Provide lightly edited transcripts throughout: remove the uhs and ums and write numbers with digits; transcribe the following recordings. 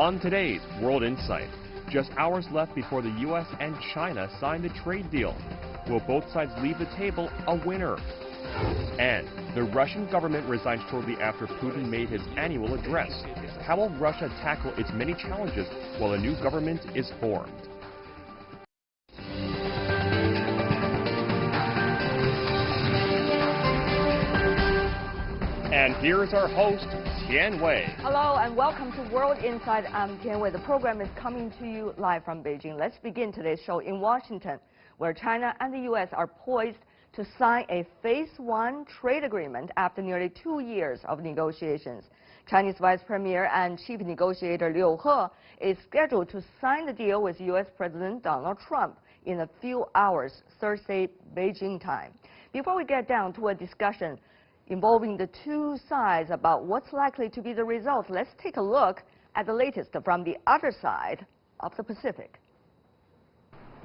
On today's World Insight, just hours left before the U.S. and China sign the trade deal. Will both sides leave the table a winner? And the Russian government resigned shortly after Putin made his annual address. How will Russia tackle its many challenges while a new government is formed? And here's our host, Tian Wei. Hello and welcome to World Insight. I'm Tian Wei. The program is coming to you live from Beijing. Let's begin today's show in Washington, where China and the U.S. are poised to sign a Phase 1 trade agreement after nearly 2 years of negotiations. Chinese Vice Premier and Chief Negotiator Liu He is scheduled to sign the deal with U.S. President Donald Trump in a few hours, Thursday, Beijing time. Before we get down to a discussion involving the two sides about what's likely to be the result, let's take a look at the latest from the other side of the Pacific.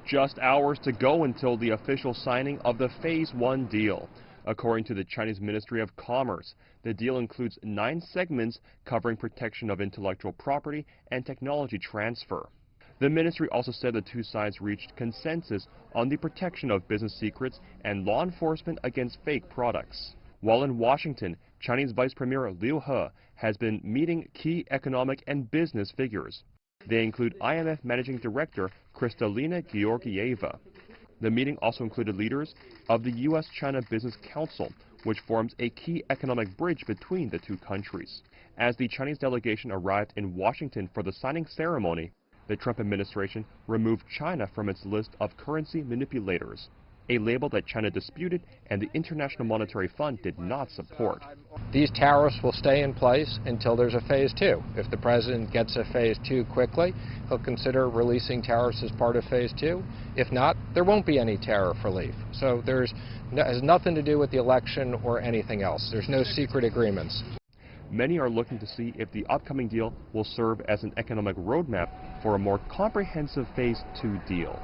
Just hours to go until the official signing of the Phase 1 deal. According to the Chinese Ministry of Commerce, the deal includes 9 segments covering protection of intellectual property and technology transfer. The ministry also said the two sides reached consensus on the protection of business secrets and law enforcement against fake products. While in Washington, Chinese Vice Premier Liu He has been meeting key economic and business figures. They include IMF Managing Director Kristalina Georgieva. The meeting also included leaders of the U.S. China Business Council, which forms a key economic bridge between the two countries. As the Chinese delegation arrived in Washington for the signing ceremony, the Trump administration removed China from its list of currency manipulators, a label that China disputed and the International Monetary Fund did not support. These tariffs will stay in place until there's a Phase 2. If the president gets a Phase 2 quickly, he'll consider releasing tariffs as part of Phase 2. If not, there won't be any tariff relief. So has nothing to do with the election or anything else. There's no secret agreements. Many are looking to see if the upcoming deal will serve as an economic roadmap for a more comprehensive Phase 2 deal.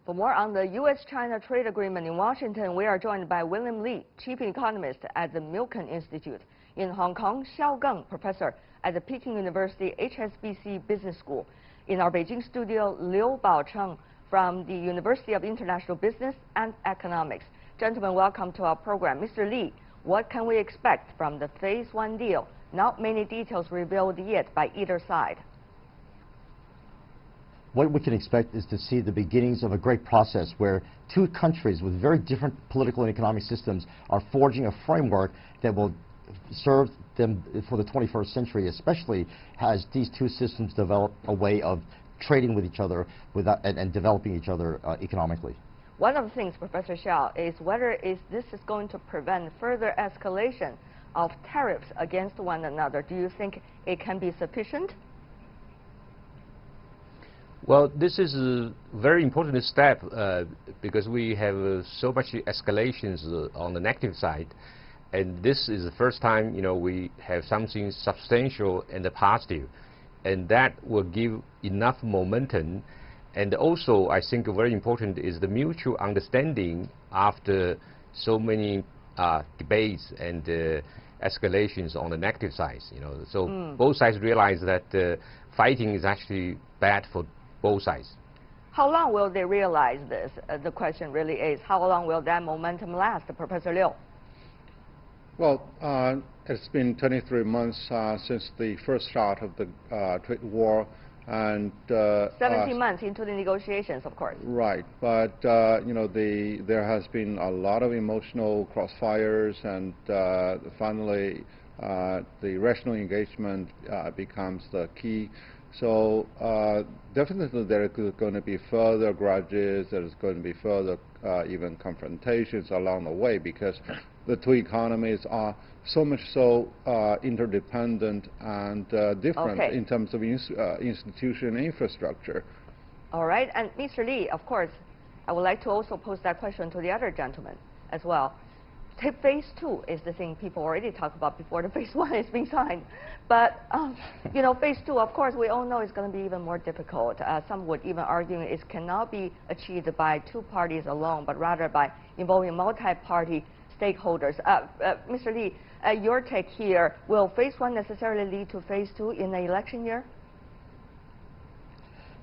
For more on the U.S.-China trade agreement in Washington, we are joined by William Li, Chief Economist at the Milken Institute. In Hong Kong, Xiao Geng, Professor at the Peking University HSBC Business School. In our Beijing studio, Liu Baocheng from the University of International Business and Economics. Gentlemen, welcome to our program. Mr. Li, what can we expect from the Phase 1 deal? Not many details revealed yet by either side. What we can expect is to see the beginnings of a great process where two countries with very different political and economic systems are forging a framework that will serve them for the 21st century, especially as these two systems develop a way of trading with each other and developing each other economically. One of the things, Professor Xiao, is whether this is going to prevent further escalation of tariffs against one another. Do you think it can be sufficient? Well, this is a very important step because we have so much escalations on the negative side, and this is the first time we have something substantial and positive, and that will give enough momentum. And also, I think very important is the mutual understanding after so many debates and escalations on the negative sides. So both sides realize that fighting is actually bad for both sides. How long will they realize this? The question really is, how long will that momentum last, Professor Liu? Well, it's been 23 months since the first start of the trade war, and 17 months into the negotiations, of course. Right, but there has been a lot of emotional crossfires, and finally the rational engagement becomes the key. So definitely there are going to be further grudges, there's going to be further even confrontations along the way, because the two economies are so much interdependent and different in terms of institution and infrastructure. All right, and Mr. Li, of course, I would like to also pose that question to the other gentleman as well. phase 2 is the thing people already talk about before the phase 1 is being signed. But, you know, phase 2, of course, we all know it's going to be even more difficult. Some would even argue it cannot be achieved by 2 parties alone, but rather by involving multi-party stakeholders. Mr. Li, your take here, will phase 1 necessarily lead to phase 2 in the election year?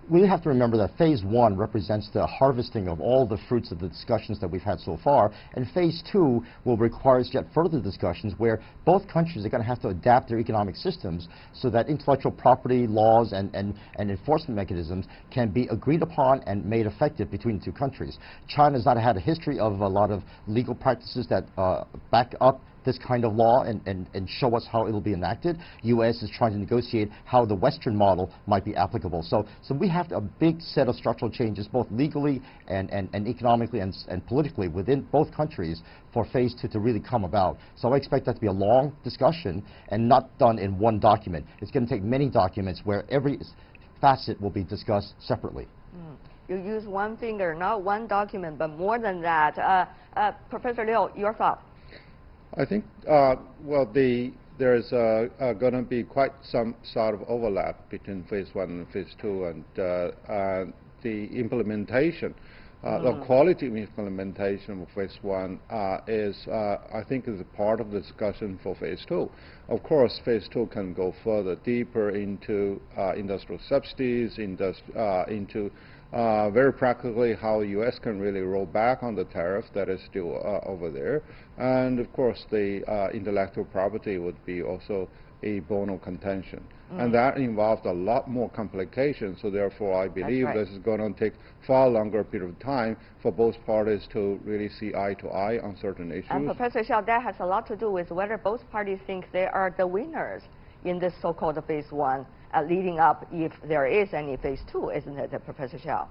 We have to remember that phase 1 represents the harvesting of all the fruits of the discussions that we've had so far, and phase 2 will require yet further discussions where both countries are going to have to adapt their economic systems so that intellectual property laws and enforcement mechanisms can be agreed upon and made effective between the 2 countries. China's not had a history of a lot of legal practices that back up this kind of law and show us how it will be enacted. U.S. is trying to negotiate how the Western model might be applicable. So we have a big set of structural changes, both legally and economically and politically within both countries for phase 2 to really come about. So I expect that to be a long discussion and not done in one document. It's going to take many documents where every facet will be discussed separately. You use one finger, not one document, but more than that. Professor Liu, your thought? I think, well, there's going to be quite some sort of overlap between phase 1 and phase 2, and the implementation, the quality of implementation of phase 1 is, I think, is a part of the discussion for phase 2. Of course, phase 2 can go further, deeper into industrial subsidies, into very practically how the U.S. can really roll back on the tariff that is still over there. And of course, the intellectual property would be also a bone of contention. And that involved a lot more complications, so therefore I believe this is going to take far longer period of time for both parties to really see eye to eye on certain issues. And Professor Xiao, that has a lot to do with whether both parties think they are the winners in this so-called phase 1, leading up, if there is any phase 2, isn't it, Professor Xiao?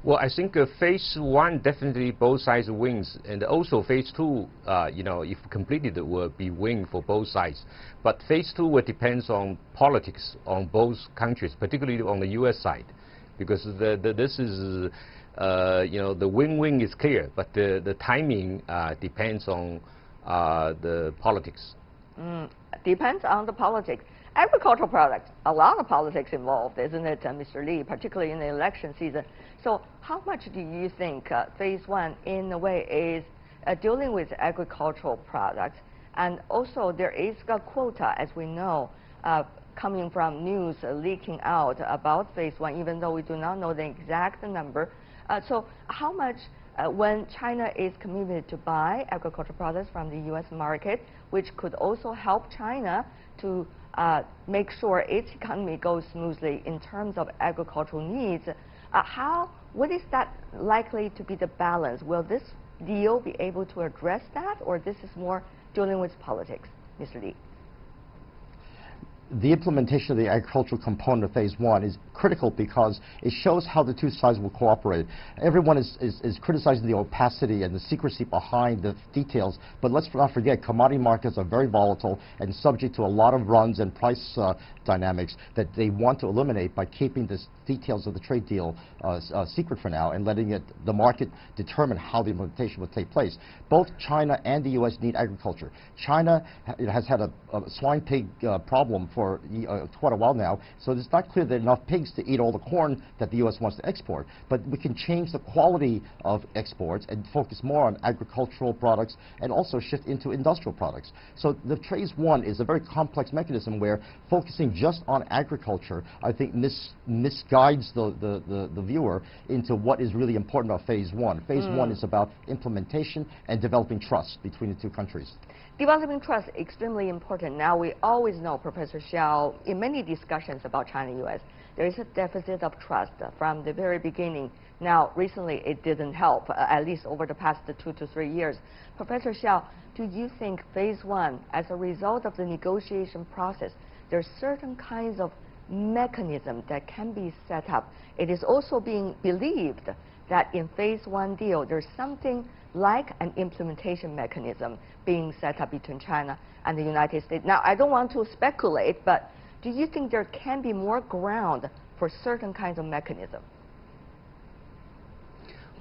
Well, I think phase 1 definitely both sides wins, and also phase 2, you know, if completed, will be win for both sides. But phase 2 will depends on politics on both countries, particularly on the U.S. side, because this is, you know, the win-win is clear, but the timing depends on the politics. Depends on the politics. Agricultural products, a lot of politics involved, isn't it, Mr. Li, particularly in the election season. So how much do you think phase 1, in a way, is dealing with agricultural products? And also, there is a quota, as we know, coming from news leaking out about phase 1, even though we do not know the exact number. So how much, when China is committed to buy agricultural products from the U.S. market, which could also help China to make sure its economy goes smoothly in terms of agricultural needs, what is that likely to be the balance? Will this deal be able to address that, or this is more dealing with politics, Mr. Li? The implementation of the agricultural component of phase 1 is critical because it shows how the 2 sides will cooperate. Everyone is criticizing the opacity and the secrecy behind the details, but let's not forget commodity markets are very volatile and subject to a lot of runs and price dynamics that they want to eliminate by keeping the details of the trade deal secret for now and letting the market determine how the implementation will take place. Both China and the U.S. need agriculture. China has had a swine pig problem for quite a while now, so it's not clear that enough pigs to eat all the corn that the U.S. wants to export. But we can change the quality of exports and focus more on agricultural products and also shift into industrial products. So the phase 1 is a very complex mechanism where focusing just on agriculture, I think, misguides the viewer into what is really important about phase 1. Phase 1 is about implementation and developing trust between the 2 countries. Developing trust is extremely important. Now, we always know, Professor Xiao, in many discussions about China-U.S., there is a deficit of trust from the very beginning. Now, recently, it didn't help, at least over the past 2 to 3 years. Professor Xiao, do you think phase 1, as a result of the negotiation process, there are certain kinds of mechanism that can be set up? It is also being believed that in phase 1 deal, there's something like an implementation mechanism being set up between China and the United States. Now, I don't want to speculate, but do you think there can be more ground for certain kinds of mechanism?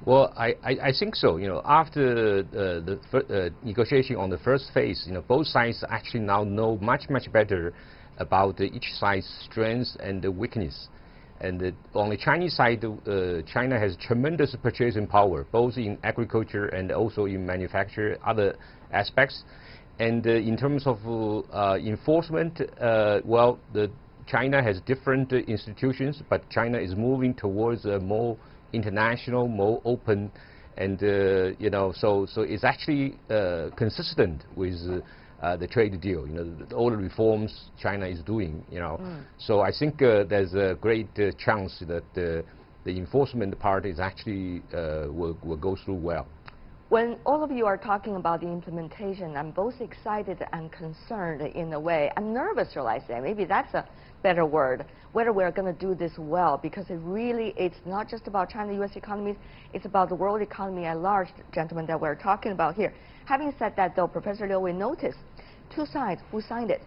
Well, I think so. You know, after the negotiation on the first phase, you know, both sides actually now know much better about each side's strengths and the weakness. And on the Chinese side, China has tremendous purchasing power, both in agriculture and also in manufacture, other aspects. And in terms of enforcement, well, China has different institutions, but China is moving towards a more international, more open, and you know, so it's actually consistent with the trade deal. You know, all the reforms China is doing. You know, so I think there's a great chance that the enforcement part is actually will go through well. When all of you are talking about the implementation, I'm both excited and concerned in a way. I'm nervous, shall I say? Maybe that's a better word. Whether we're going to do this well, because it's not just about China-U.S. economies, it's about the world economy at large, gentlemen, that we're talking about here. Having said that, though, Professor Liu, we notice two sides who signed it.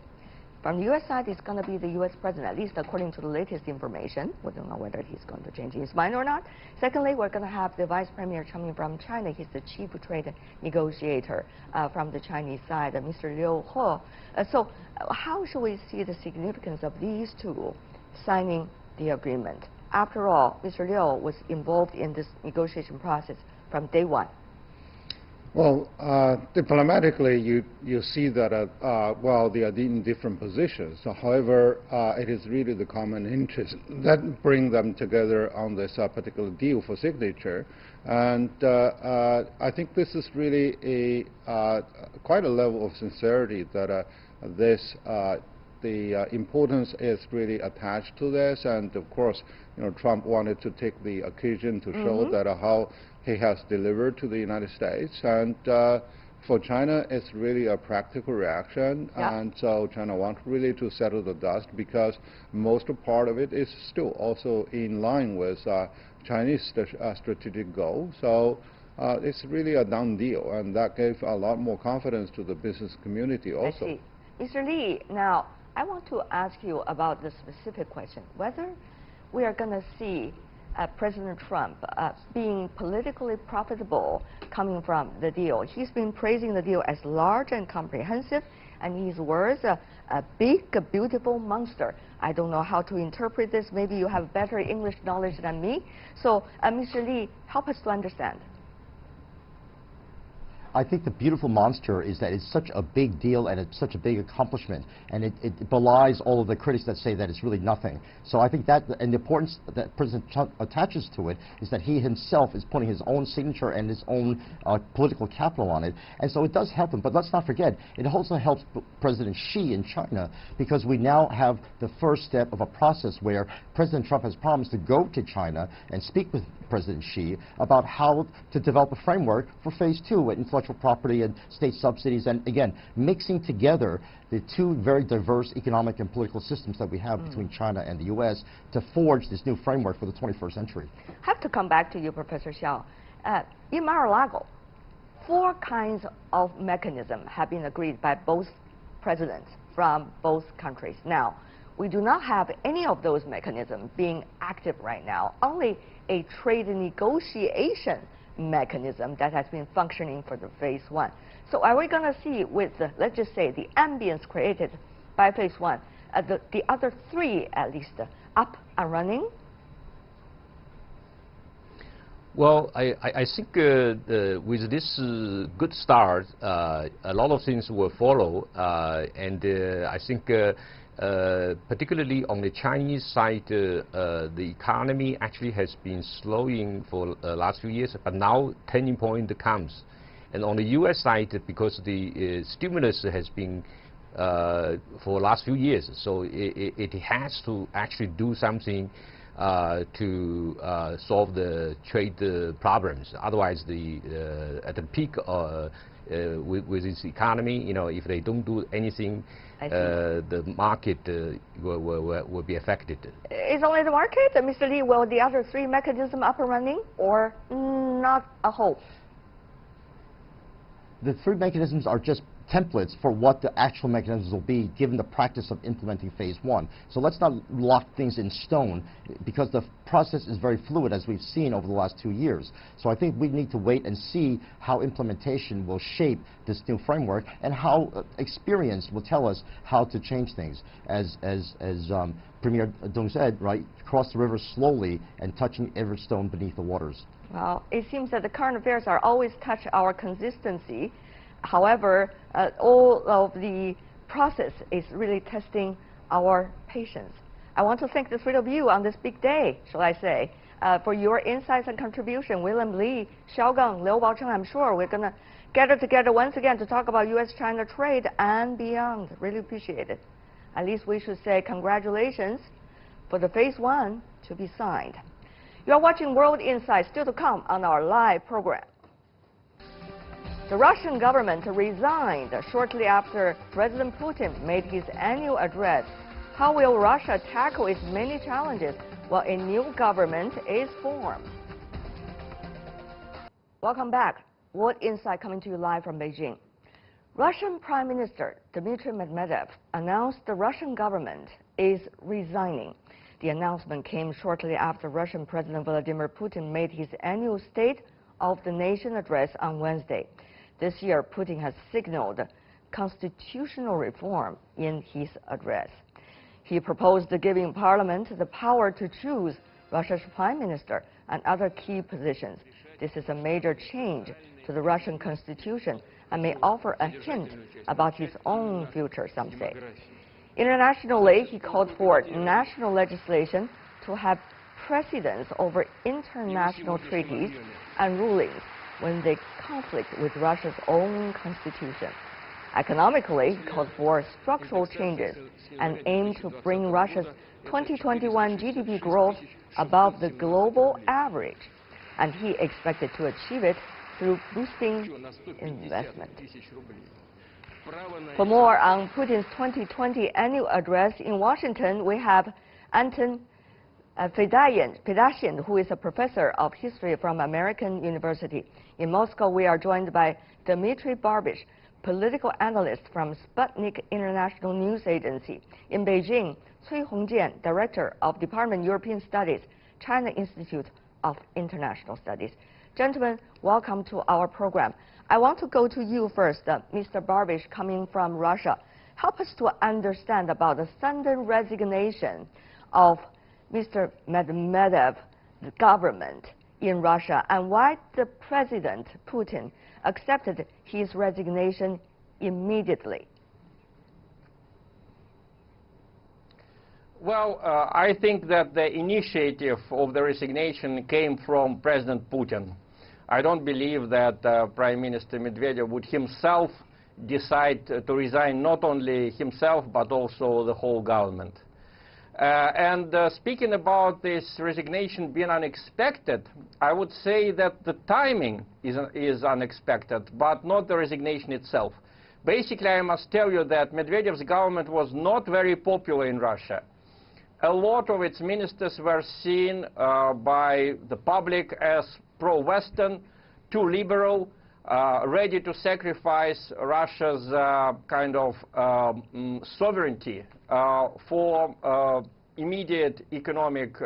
From the U.S. side, it's going to be the U.S. president, at least according to the latest information. We don't know whether he's going to change his mind or not. Secondly, we're going to have the vice premier coming from China. He's the chief trade negotiator from the Chinese side, Mr. Liu He. So how should we see the significance of these two signing the agreement? After all, Mr. Liu was involved in this negotiation process from day one. Well, diplomatically, you see that well, they are in different positions. So, however, it is really the common interest that bring them together on this particular deal for signature. And I think this is really quite a level of sincerity that the importance is really attached to this. And of course, you know, Trump wanted to take the occasion to show that how he has delivered to the United States, and for China, it's really a practical reaction, and so China wants really to settle the dust because most part of it is still also in line with Chinese strategic goal. So it's really a done deal, and that gave a lot more confidence to the business community also. I see. Mr. Li, now I want to ask you about the specific question, whether we are going to see President Trump being politically profitable coming from the deal. He's been praising the deal as large and comprehensive, and his words, a big, beautiful monster. I don't know how to interpret this. Maybe you have better English knowledge than me. So, Mr. Li, help us to understand. I think the beautiful monster is that it's such a big deal and it's such a big accomplishment, and it belies all of the critics that say that it's really nothing. So I think that, and the importance that President Trump attaches to it is that he himself is putting his own signature and his own political capital on it, and so it does help him. But let's not forget, it also helps President Xi in China, because we now have the first step of a process where President Trump has promised to go to China and speak with President Xi about how to develop a framework for phase 2 with intellectual property and state subsidies, and again, mixing together the two very diverse economic and political systems that we have between China and the U.S. to forge this new framework for the 21st century. I have to come back to you, Professor Xiao. In Mar-a-Lago, 4 kinds of mechanisms have been agreed by both presidents from both countries. Now, we do not have any of those mechanisms being active right now, only a trade negotiation mechanism that has been functioning for the phase 1. So are we going to see with, let's just say, the ambience created by phase 1, the other 3 at least up and running? Well, I think with this good start, a lot of things will follow, and I think particularly on the Chinese side, the economy actually has been slowing for the last few years, but now turning point comes. And on the U.S. side, because the stimulus has been for the last few years, so it has to actually do something to solve the trade problems. Otherwise, at the peak with its economy, you know, if they don't do anything, the market will be affected. Is only the market, Mr. Li? Will the other 3 mechanisms up and running, or not a whole? The 3 mechanisms are just templates for what the actual mechanisms will be given the practice of implementing phase one. So let's not lock things in stone because the process is very fluid, as we've seen over the last 2 years. So I think we need to wait and see how implementation will shape this new framework and how experience will tell us how to change things. As Premier Dong said, right, cross the river slowly and touching every stone beneath the waters. Well, it seems that the current affairs are always touch our consistency. However, all of the process is really testing our patience. I want to thank the three of you on this big day, shall I say, for your insights and contribution. William Li, Xiaogang, Liu Baocheng, I'm sure we're going to gather together once again to talk about U.S.-China trade and beyond. Really appreciate it. At least we should say congratulations for the phase one to be signed. You are watching World Insight, still to come on our live program. The Russian government resigned shortly after President Putin made his annual address. How will Russia tackle its many challenges while a new government is formed? Welcome back. World Insight coming to you live from Beijing. Russian Prime Minister Dmitry Medvedev announced the Russian government is resigning. The announcement came shortly after Russian President Vladimir Putin made his annual State of the Nation address on Wednesday. This year, Putin has signaled constitutional reform in his address. He proposed giving Parliament the power to choose Russia's Prime Minister and other key positions. This is a major change to the Russian constitution and may offer a hint about his own future, some say. Internationally, he called for national legislation to have precedence over international treaties and rulings when they conflict with Russia's own constitution. Economically, he called for structural changes and aimed to bring Russia's 2021 GDP growth above the global average, and he expected to achieve it through boosting investment. For more on Putin's 2020 annual address in Washington, we have Anton Fedashin, who is a professor of history from American University. In Moscow, we are joined by Dmitry Barbish, political analyst from Sputnik International News Agency. In Beijing, Cui Hongjian, director of Department of European Studies, China Institute of International Studies. Gentlemen, welcome to our program. I want to go to you first, Mr. Barbish, coming from Russia. Help us to understand about the sudden resignation of Mr. Medvedev's government in Russia and why the President Putin accepted his resignation immediately. Well, I think that the initiative of the resignation came from President Putin. I don't believe that Prime Minister Medvedev would himself decide to resign, not only himself, but also the whole government. Speaking about this resignation being unexpected, I would say that the timing is unexpected, but not the resignation itself. Basically, I must tell you that Medvedev's government was not very popular in Russia. A lot of its ministers were seen by the public as pro-Western, too liberal, ready to sacrifice Russia's kind of sovereignty for immediate economic,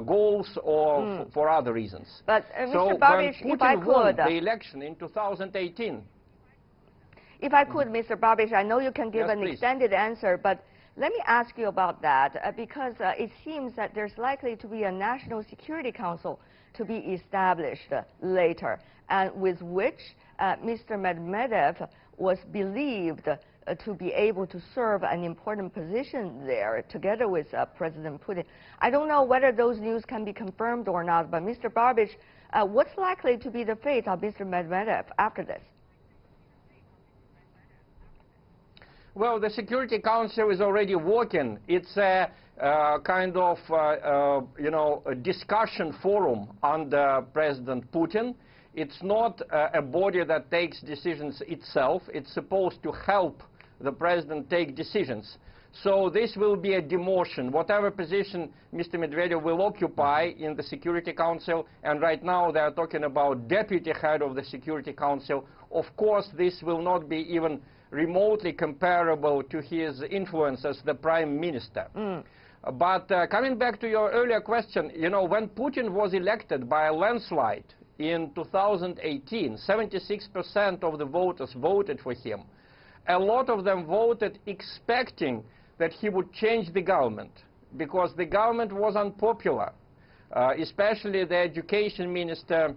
goals or for other reasons. But so Mr. Barbish, when Putin won the election in 2018. If I could, Mr. Barbish, I know you can give an extended answer, but let me ask you about that, because it seems that there's likely to be a National Security Council to be established later, and with which Mr. Medvedev was believed to be able to serve an important position there, together with President Putin. I don't know whether those news can be confirmed or not, but Mr. Barbish, what's likely to be the fate of Mr. Medvedev after this? Well, the Security Council is already working. It's a kind of, a discussion forum under President Putin. It's not a body that takes decisions itself. It's supposed to help the president take decisions. So this will be a demotion. Whatever position Mr. Medvedev will occupy in the Security Council, and right now they are talking about deputy head of the Security Council, of course this will not be even remotely comparable to his influence as the Prime Minister. But coming back to your earlier question, you know, when Putin was elected by a landslide in 2018, 76% of the voters voted for him. A lot of them voted expecting that he would change the government, because the government was unpopular, especially the education minister,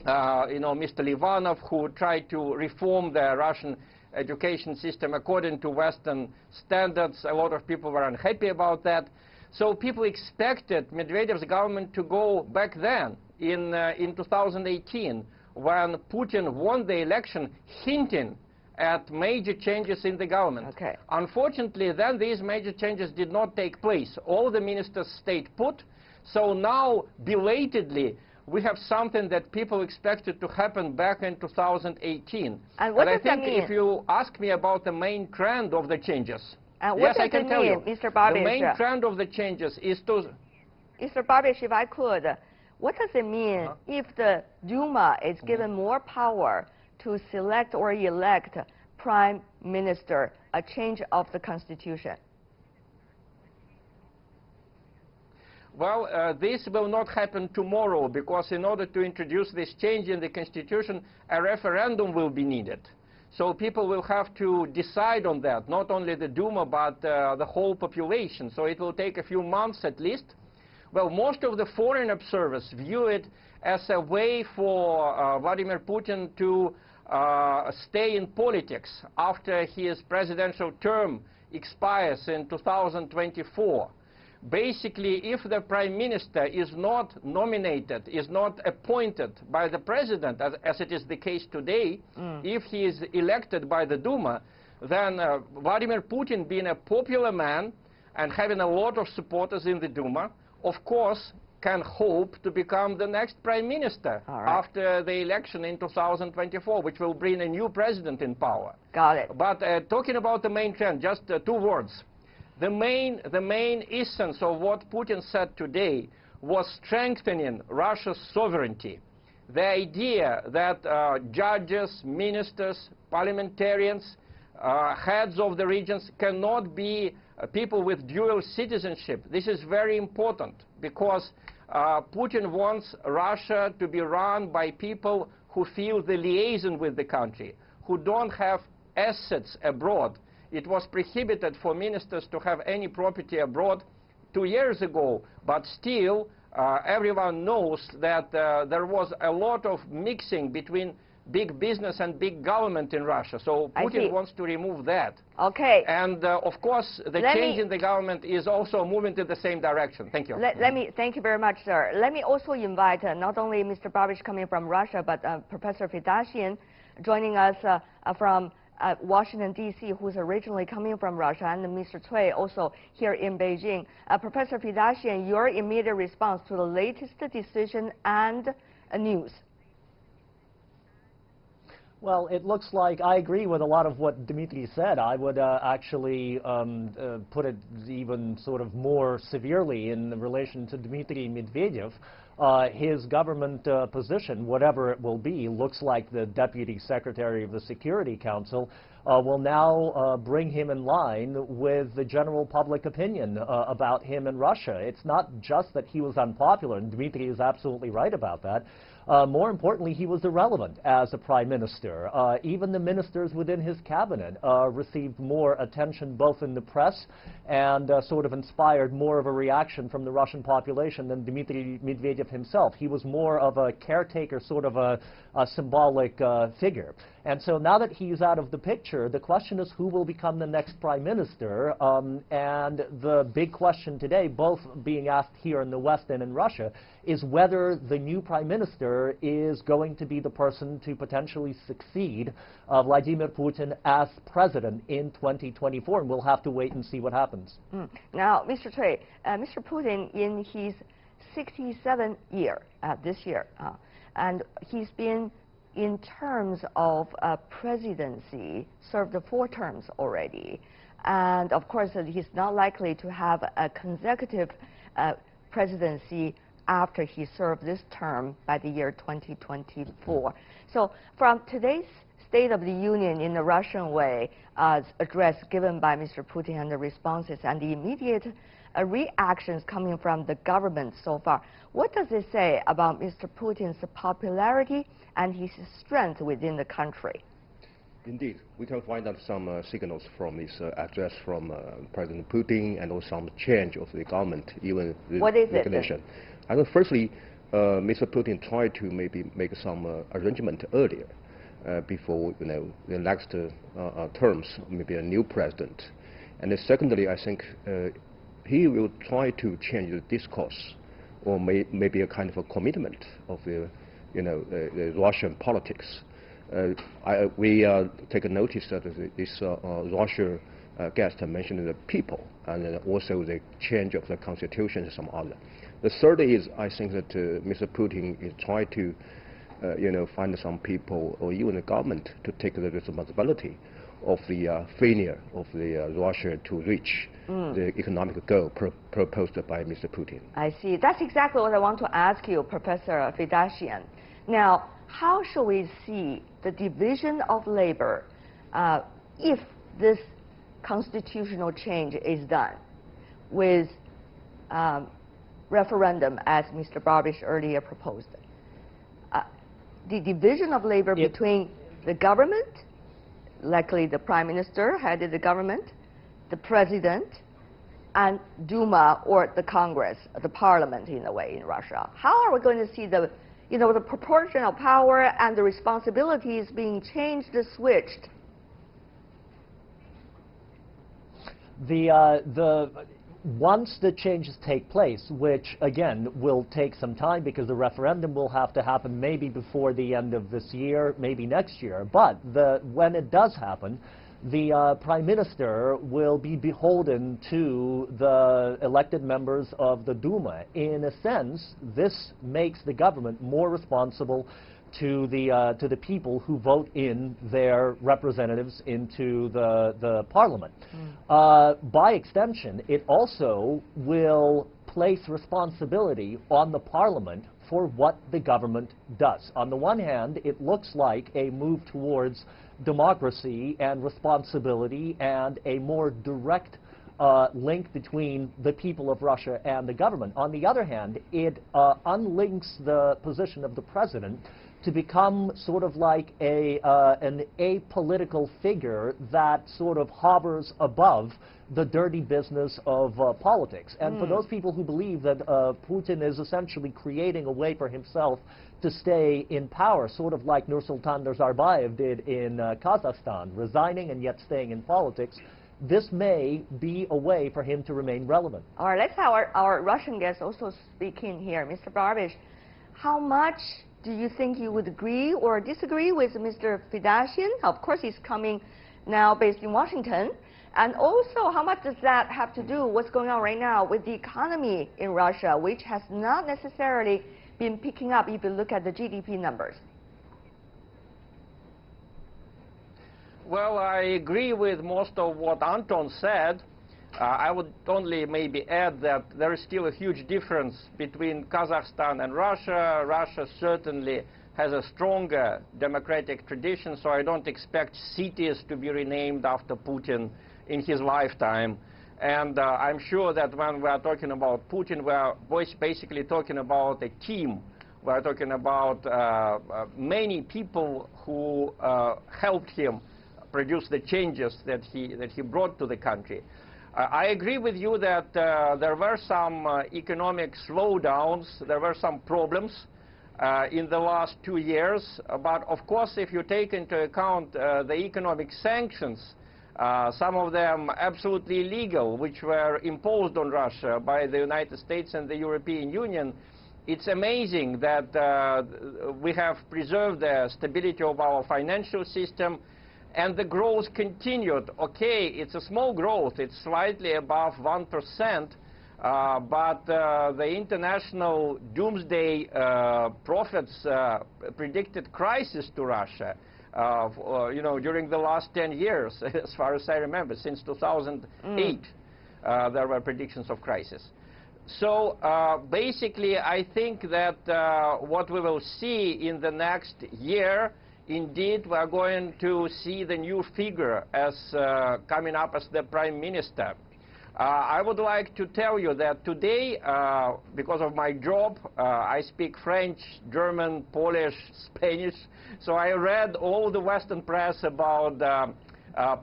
you know, Mr. Livanov, who tried to reform the Russian education system according to Western standards. A lot of people were unhappy about that. So people expected Medvedev's government to go back then in 2018, when Putin won the election, hinting at major changes in the government. Okay. Unfortunately, then these major changes did not take place. All the ministers stayed put. So now, belatedly, we have something that people expected to happen back in 2018. And what does that mean? I think if you ask me about the main trend of the changes, what yes, does I can it tell mean, you. Mr. Babish? The main trend of the changes is to... Mr. Babish, if I could, what does it mean if the Duma is given more power to select or elect Prime Minister, a change of the Constitution? Well, this will not happen tomorrow, because in order to introduce this change in the Constitution, a referendum will be needed. So people will have to decide on that, not only the Duma, but the whole population. So it will take a few months at least. Well, most of the foreign observers view it as a way for Vladimir Putin to stay in politics after his presidential term expires in 2024. Basically, if the Prime Minister is not nominated, is not appointed by the President, as it is the case today, if he is elected by the Duma, then Vladimir Putin, being a popular man and having a lot of supporters in the Duma, of course, can hope to become the next Prime Minister after the election in 2024, which will bring a new president in power. Got it. But talking about the main trend, just 2 words. The main essence of what Putin said today was strengthening Russia's sovereignty. The idea that judges, ministers, parliamentarians, heads of the regions cannot be people with dual citizenship. This is very important, because Putin wants Russia to be run by people who feel the liaison with the country, who don't have assets abroad. It was prohibited for ministers to have any property abroad 2 years ago, but still everyone knows that there was a lot of mixing between big business and big government in Russia. So Putin wants to remove that. Okay. And of course, the change in the government is also moving in the same direction. Thank you. Thank you very much, sir. Let me also invite not only Mr. Babish coming from Russia, but Professor Fedashian joining us from Washington, D.C., who's originally coming from Russia, and Mr. Cui also here in Beijing. Professor Fedashian, your immediate response to the latest decision and news. Well, it looks like I agree with a lot of what Dmitry said. I would actually put it even sort of more severely in relation to Dmitry Medvedev. His government position, whatever it will be, looks like the Deputy Secretary of the Security Council will now bring him in line with the general public opinion about him in Russia. It's not just that he was unpopular, and Dmitry is absolutely right about that. More importantly, he was irrelevant as a prime minister. Even the ministers within his cabinet received more attention both in the press and sort of inspired more of a reaction from the Russian population than Dmitry Medvedev himself. He was more of a caretaker, sort of a symbolic figure. And so now that he's out of the picture, the question is who will become the next prime minister. And the big question today, both being asked here in the West and in Russia, is whether the new prime minister is going to be the person to potentially succeed Vladimir Putin as president in 2024. And we'll have to wait and see what happens. Now, Mr. Cui, Mr. Putin, in his 67th year this year, and he's been, in terms of presidency, served 4 terms already. And of course, he's not likely to have a consecutive presidency after he served this term by the year 2024. So from today's State of the Union in the Russian way address given by Mr. Putin and the responses and the immediate reactions coming from the government so far, what does it say about Mr. Putin's popularity and his strength within the country? Indeed, we can find out some signals from this address from President Putin and also some change of the government, even the recognition. I think firstly, Mr. Putin tried to maybe make some arrangement earlier before the next terms, maybe a new president. And then secondly, I think he will try to change the discourse, or maybe a kind of a commitment of the Russian politics. We take a notice that this Russia guest mentioned the people, and also the change of the constitution and some other. The third is, I think that Mr. Putin is trying to find some people or even the government to take the responsibility of the failure of the Russia to reach the economic goal proposed by Mr. Putin. I see. That's exactly what I want to ask you, Professor Fedashian. Now, how should we see the division of labor if this constitutional change is done with referendum, as Mr. Barbish earlier proposed? The division of labor between the government, likely the prime minister headed the government, the president, and Duma, or the Congress, the parliament in a way in Russia. How are we going to see the the proportion of power and the responsibilities being changed or switched? Once the changes take place, which again will take some time because the referendum will have to happen maybe before the end of this year, maybe next year, but when it does happen, the Prime Minister will be beholden to the elected members of the Duma. In a sense, this makes the government more responsible to the people who vote in their representatives into the parliament. By extension, it also will place responsibility on the parliament for what the government does. On the one hand, it looks like a move towards democracy and responsibility and a more direct link between the people of Russia and the government. On the other hand, it unlinks the position of the president to become sort of like an apolitical figure that sort of hovers above the dirty business of politics. And for those people who believe that Putin is essentially creating a way for himself to stay in power, sort of like Nursultan Nazarbayev did in Kazakhstan, resigning and yet staying in politics, this may be a way for him to remain relevant. All right, let's have our Russian guest also speak in here. Mr. Barbish, how much do you think you would agree or disagree with Mr. Fedashian? Of course, he's coming now based in Washington. And also, how much does that have to do what's going on right now with the economy in Russia, which has not necessarily been picking up if you look at the GDP numbers? Well, I agree with most of what Anton said. I would only maybe add that there is still a huge difference between Kazakhstan and Russia. Russia certainly has a stronger democratic tradition, so I don't expect cities to be renamed after Putin in his lifetime. And I'm sure that when we are talking about Putin, we are basically talking about a team. We are talking about many people who helped him produce the changes that he brought to the country. I agree with you that there were some economic slowdowns, there were some problems in the last 2 years, but of course if you take into account the economic sanctions, some of them absolutely illegal, which were imposed on Russia by the United States and the European Union, it's amazing that we have preserved the stability of our financial system, and the growth continued. Okay, it's a small growth, it's slightly above 1%, but the international doomsday prophets predicted crisis to Russia. during the last 10 years, as far as I remember, since 2008, there were predictions of crisis. So basically, I think that what we will see in the next year, indeed, we are going to see the new figure as coming up as the Prime Minister. I would like to tell you that today, because of my job, I speak French, German, Polish, Spanish. So I read all the Western press about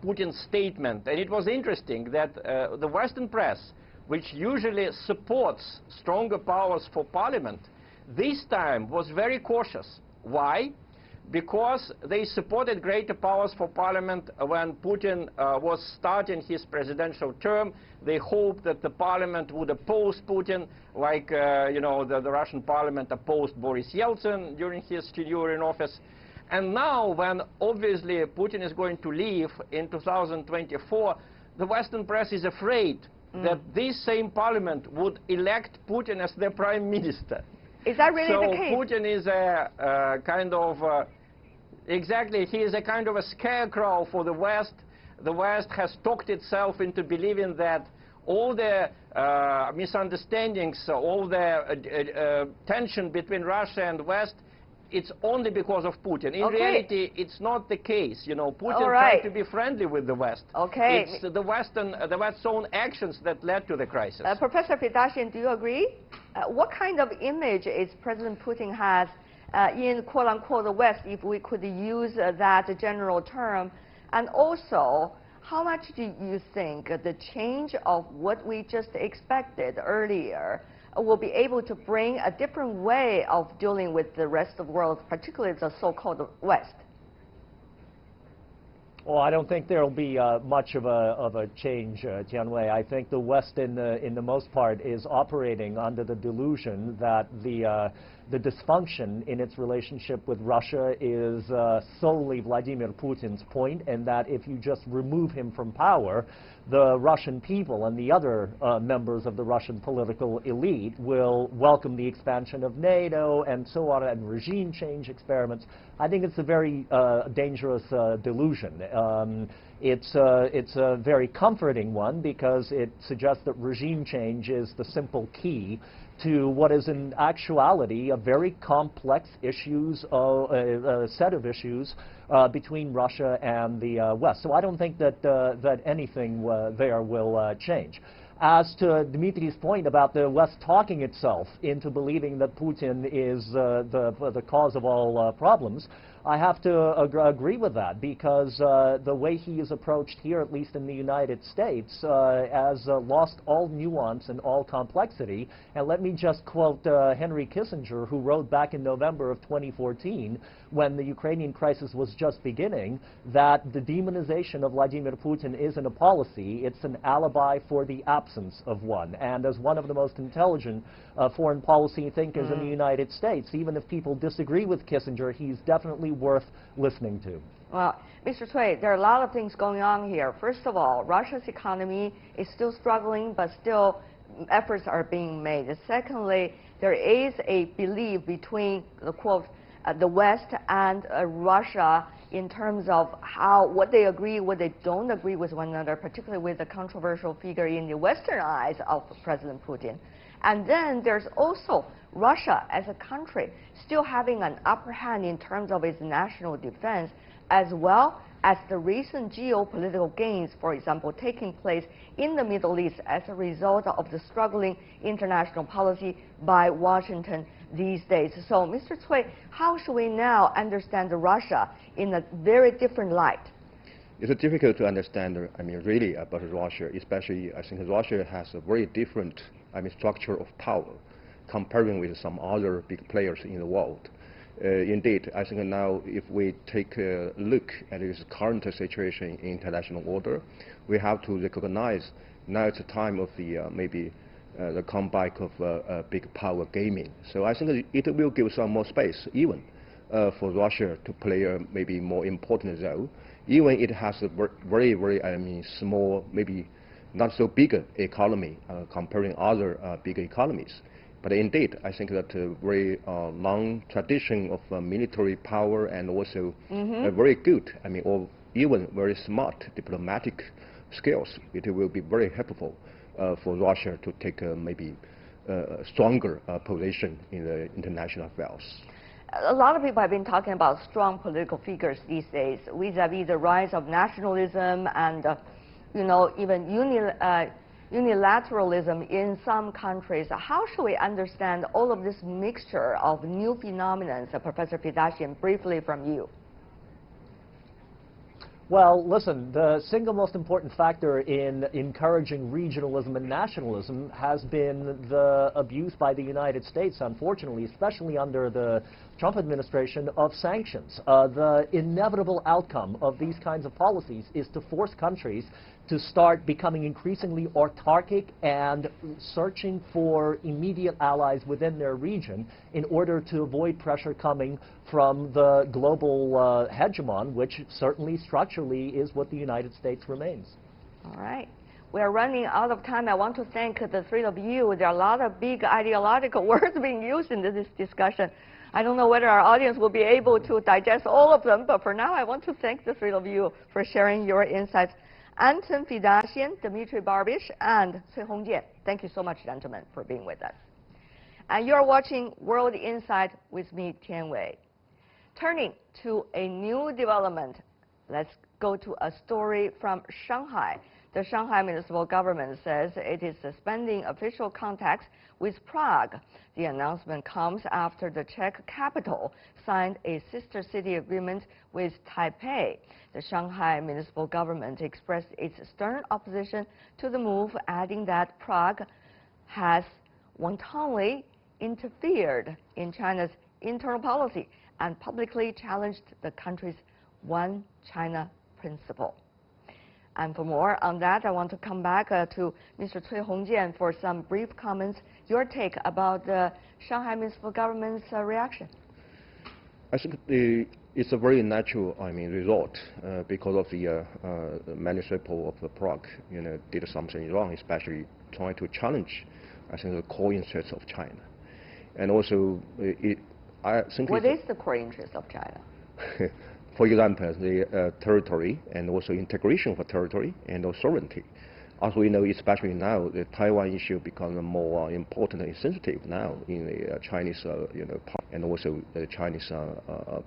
Putin's statement. And it was interesting that the Western press, which usually supports stronger powers for parliament, this time was very cautious. Why? Because they supported greater powers for parliament when Putin was starting his presidential term. They hoped that the parliament would oppose Putin, like the Russian parliament opposed Boris Yeltsin during his tenure in office. And now, when obviously Putin is going to leave in 2024, the Western press is afraid that this same parliament would elect Putin as their prime minister. Is that really the case? So Putin is a kind of, exactly, he is a kind of a scarecrow for the West. The West has talked itself into believing that all the misunderstandings, all the tension between Russia and West, it's only because of Putin. In reality, it's not the case. Putin tried to be friendly with the West. It's the West's own actions that led to the crisis. Professor Fedashian, do you agree? What kind of image is President Putin has in quote-unquote the West, if we could use that general term? And also, how much do you think the change of what we just expected earlier will be able to bring a different way of dealing with the rest of the world, particularly the so-called West? Well, I don't think there will be much of a change, Tianwei. I think the West, in the most part, is operating under the delusion that the dysfunction in its relationship with Russia is solely Vladimir Putin's point, and that if you just remove him from power, the Russian people and the other members of the Russian political elite will welcome the expansion of NATO and so on, and regime change experiments. I think it's a very dangerous delusion. It's a very comforting one because it suggests that regime change is the simple key to what is in actuality a very complex set of issues between Russia and the West. So I don't think that anything there will change. As to Dmitri's point about the West talking itself into believing that Putin is the cause of all problems, I have to agree with that, because the way he is approached here, at least in the United States, has lost all nuance and all complexity. And let me just quote Henry Kissinger, who wrote back in November of 2014, when the Ukrainian crisis was just beginning, that the demonization of Vladimir Putin isn't a policy, it's an alibi for the absence of one. And as one of the most intelligent foreign policy thinkers in the United States, even if people disagree with Kissinger, he's definitely worth listening to. Well, Mr. Cui, there are a lot of things going on here. First of all, Russia's economy is still struggling, but still efforts are being made. Secondly, there is a belief between the quote the West and Russia in terms of what they agree, what they don't agree with one another, particularly with the controversial figure in the Western eyes of President Putin. And then there's also Russia as a country still having an upper hand in terms of its national defense, as well as the recent geopolitical gains, for example, taking place in the Middle East as a result of the struggling international policy by Washington these days. So, Mr. Cui, how should we now understand Russia in a very different light? It's difficult to understand, really about Russia, especially I think Russia has a very different, structure of power comparing with some other big players in the world. Indeed, I think now if we take a look at this current situation in international order, we have to recognize now it's a time of the the comeback of big power gaming. So I think it will give some more space even for Russia to play a maybe more important role, even it has a very, very small, maybe not so big economy comparing other big economies. But indeed, I think that a very long tradition of military power and also very good, I mean, or even very smart diplomatic skills, it will be very helpful for Russia to take maybe a stronger position in the international affairs. A lot of people have been talking about strong political figures these days, vis-a-vis the rise of nationalism and, you know, even unilateralism in some countries. How should we understand all of this mixture of new phenomena? Professor Fedashian, briefly from you. Well, listen, the single most important factor in encouraging regionalism and nationalism has been the abuse by the United States, unfortunately, especially under the Trump administration, of sanctions. The inevitable outcome of these kinds of policies is to force countries to start becoming increasingly autarkic and searching for immediate allies within their region in order to avoid pressure coming from the global hegemon, which certainly structurally is what the United States remains. All right. We are running out of time. I want to thank the three of you. There are a lot of big ideological words being used in this discussion. I don't know whether our audience will be able to digest all of them, but for now I want to thank the three of you for sharing your insights. Anton Fedashian, Dmitry Barbish, and Cui Hongjian. Thank you so much, gentlemen, for being with us. And you're watching World Insight with me, Tian Wei. Turning to a new development, let's go to a story from Shanghai. The Shanghai municipal government says it is suspending official contacts with Prague. The announcement comes after the Czech capital signed a sister city agreement with Taipei. The Shanghai municipal government expressed its stern opposition to the move, adding that Prague has wantonly interfered in China's internal policy and publicly challenged the country's One China principle. And for more on that, I want to come back to Mr. Cui Hongjian for some brief comments. Your take about the Shanghai municipal government's reaction? I think it's a very natural, result because of the municipal of Prague, did something wrong, especially trying to challenge, I think, the core interests of China. And also, I think what is the core interest of China? For example, the territory and also integration of territory and sovereignty. As we know, especially now, the Taiwan issue becomes more important and sensitive now in the Chinese, and also the Chinese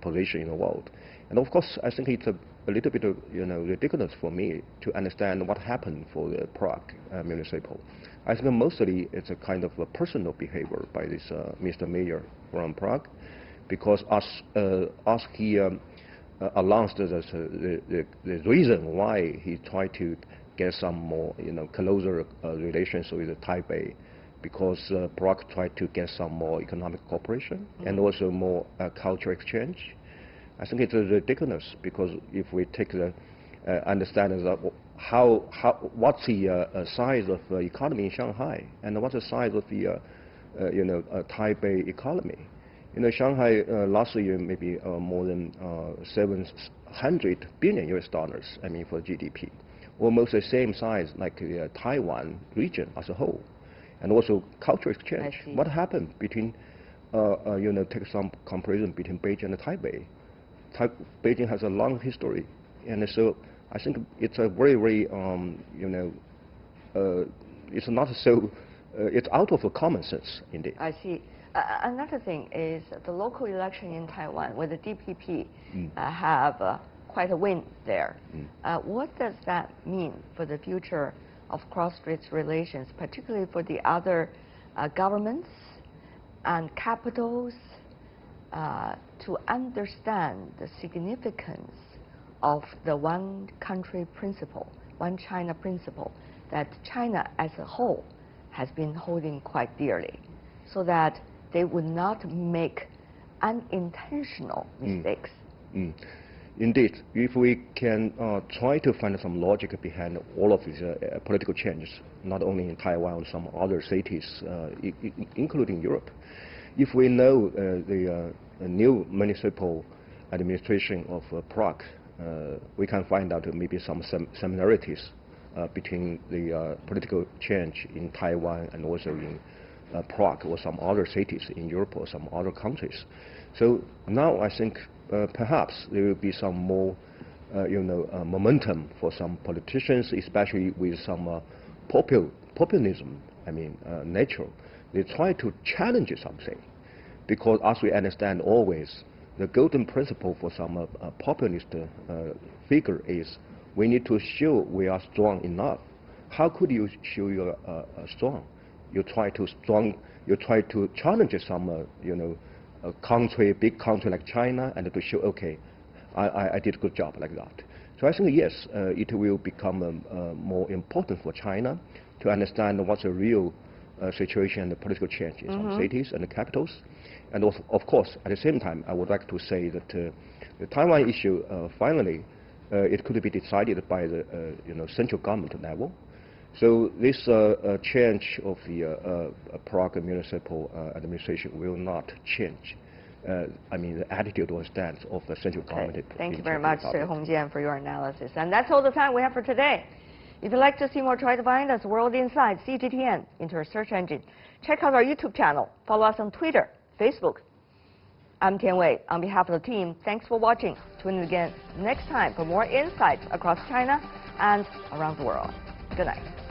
position in the world. And of course, I think it's a little bit, ridiculous for me to understand what happened for the Prague municipal. I think mostly it's a kind of a personal behavior by this Mr. Mayor from Prague, because as he announced the reason why he tried to get some more, closer relations with Taipei, because Prague tried to get some more economic cooperation and also more cultural exchange. I think it's ridiculous, because if we take the understanding of what's the size of the economy in Shanghai and what's the size of the Taipei economy. Shanghai last year maybe more than $700 billion US, for GDP, almost the same size like the Taiwan region as a whole, and also cultural exchange. What happened between, take some comparison between Beijing and Taipei. Beijing has a long history, and so I think it's a very, very, it's not so, it's out of common sense indeed. I see. Another thing is the local election in Taiwan, where the DPP have quite a win there. What does that mean for the future of cross-strait relations, particularly for the other governments and capitals, to understand the significance of the one country principle, one China principle, that China as a whole has been holding quite dearly, so that they would not make unintentional mistakes? Indeed, if we can try to find some logic behind all of these political changes, not only in Taiwan, or some other cities, including Europe, if we know the new municipal administration of Prague, we can find out maybe some similarities between the political change in Taiwan and also in Prague or some other cities in Europe or some other countries. So now I think perhaps there will be some more momentum for some politicians, especially with some populism, nature. They try to challenge something, because as we understand always, the golden principle for some populist figure is we need to show we are strong enough. How could you show you are strong? You try to challenge some big country like China, and to show, okay, I did a good job like that. So I think yes, it will become more important for China to understand what's the real situation and the political change in some cities and the capitals. And of course, at the same time, I would like to say that the Taiwan issue finally it could be decided by the central government level. So this change of the Prague municipal administration will not change the attitude or stance of the central government. Thank you very much, Hongjian, for your analysis. And that's all the time we have for today. If you'd like to see more, try to find us World Insight, CGTN, into our search engine. Check out our YouTube channel. Follow us on Twitter, Facebook. I'm Tian Wei. On behalf of the team, thanks for watching. Tune in again next time for more insights across China and around the world. Good night.